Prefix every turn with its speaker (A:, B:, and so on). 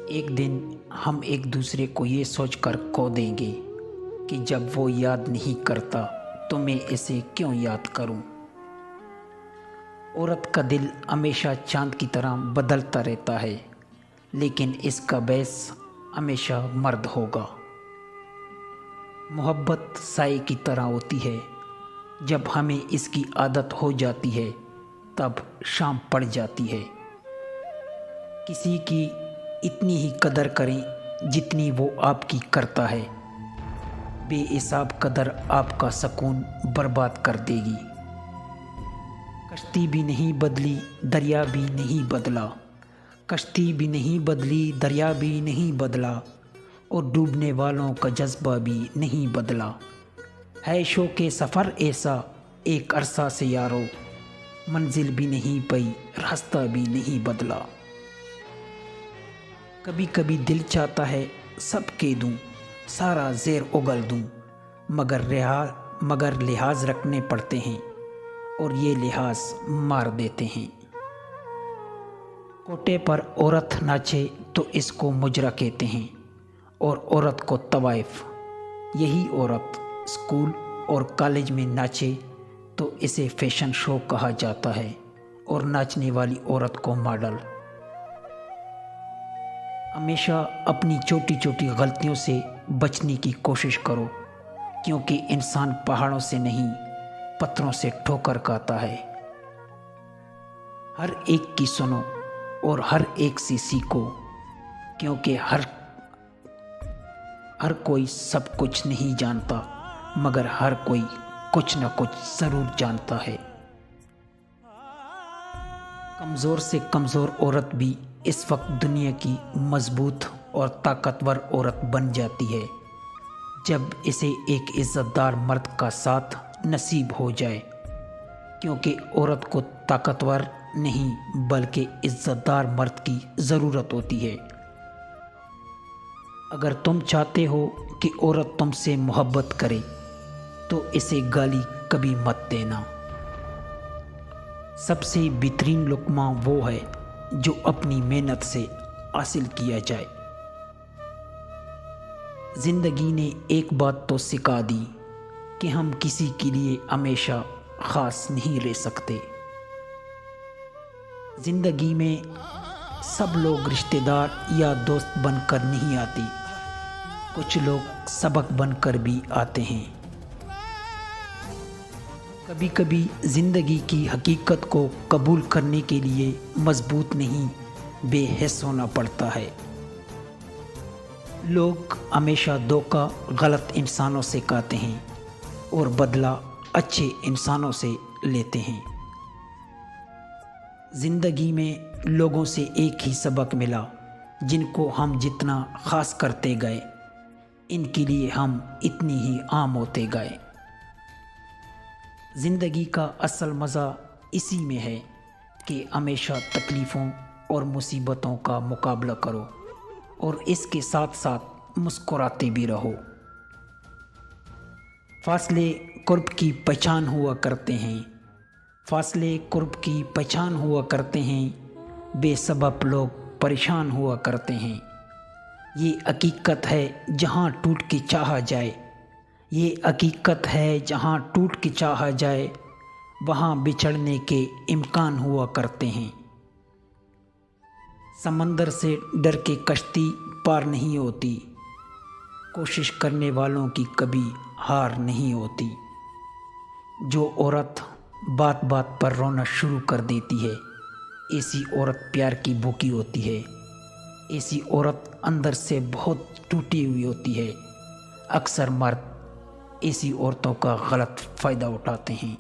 A: ایک دن ہم ایک دوسرے کو یہ سوچ کر کھو دیں گے کہ جب وہ یاد نہیں کرتا تو میں اسے کیوں یاد کروں۔ عورت کا دل ہمیشہ چاند کی طرح بدلتا رہتا ہے، لیکن اس کا بیس ہمیشہ مرد ہوگا۔ محبت سائے کی طرح ہوتی ہے، جب ہمیں اس کی عادت ہو جاتی ہے تب شام پڑ جاتی ہے۔ کسی کی اتنی ہی قدر کریں جتنی وہ آپ کی کرتا ہے، بے حساب قدر آپ کا سکون برباد کر دے گی۔ کشتی بھی نہیں بدلی دریا بھی نہیں بدلا، کشتی بھی نہیں بدلی دریا بھی نہیں بدلا، اور ڈوبنے والوں کا جذبہ بھی نہیں بدلا۔ ہے شوق سفر ایسا ایک عرصہ سے یارو، منزل بھی نہیں پئی راستہ بھی نہیں بدلا۔ کبھی کبھی دل چاہتا ہے سب کہہ دوں، سارا زیر اگل دوں، مگر لحاظ رکھنے پڑتے ہیں اور یہ لحاظ مار دیتے ہیں۔ کوٹے پر عورت ناچے تو اس کو مجرا کہتے ہیں، اور عورت کو طوائف۔ یہی عورت اسکول اور کالج میں ناچے تو اسے فیشن شو کہا جاتا ہے، اور ناچنے والی عورت کو ماڈل۔ ہمیشہ اپنی چھوٹی چھوٹی غلطیوں سے بچنے کی کوشش کرو، کیونکہ انسان پہاڑوں سے نہیں پتھروں سے ٹھوکر کھاتا ہے۔ ہر ایک کی سنو اور ہر ایک سے سیکھو، کیونکہ ہر کوئی سب کچھ نہیں جانتا، مگر ہر کوئی کچھ نہ کچھ ضرور جانتا ہے۔ کمزور سے کمزور عورت بھی اس وقت دنیا کی مضبوط اور طاقتور عورت بن جاتی ہے جب اسے ایک عزت دار مرد کا ساتھ نصیب ہو جائے، کیونکہ عورت کو طاقتور نہیں بلکہ عزت دار مرد کی ضرورت ہوتی ہے۔ اگر تم چاہتے ہو کہ عورت تم سے محبت کرے تو اسے گالی کبھی مت دینا۔ سب سے بہترین لقمہ وہ ہے جو اپنی محنت سے حاصل کیا جائے۔ زندگی نے ایک بات تو سکھا دی کہ ہم کسی کے لیے ہمیشہ خاص نہیں رہ سکتے۔ زندگی میں سب لوگ رشتہ دار یا دوست بن کر نہیں آتے، کچھ لوگ سبق بن کر بھی آتے ہیں۔ کبھی کبھی زندگی کی حقیقت کو قبول کرنے کے لیے مضبوط نہیں بے حس ہونا پڑتا ہے۔ لوگ ہمیشہ دھوکہ غلط انسانوں سے کھاتے ہیں اور بدلہ اچھے انسانوں سے لیتے ہیں۔ زندگی میں لوگوں سے ایک ہی سبق ملا، جن کو ہم جتنا خاص کرتے گئے ان کے لیے ہم اتنی ہی عام ہوتے گئے۔ زندگی کا اصل مزہ اسی میں ہے کہ ہمیشہ تکلیفوں اور مصیبتوں کا مقابلہ کرو اور اس کے ساتھ ساتھ مسکراتے بھی رہو۔ فاصلے قرب کی پہچان ہوا کرتے ہیں، فاصلے قرب کی پہچان ہوا کرتے ہیں، بے سبب لوگ پریشان ہوا کرتے ہیں۔ یہ حقیقت ہے جہاں ٹوٹ کے چاہا جائے، یہ حقیقت ہے جہاں ٹوٹ کے چاہا جائے، وہاں بچھڑنے کے امکان ہوا کرتے ہیں۔ سمندر سے ڈر کے کشتی پار نہیں ہوتی، کوشش کرنے والوں کی کبھی ہار نہیں ہوتی۔ جو عورت بات بات پر رونا شروع کر دیتی ہے، ایسی عورت پیار کی بھوکی ہوتی ہے۔ ایسی عورت اندر سے بہت ٹوٹی ہوئی ہوتی ہے۔ اکثر مرد ایسی عورتوں کا غلط فائدہ اٹھاتے ہیں۔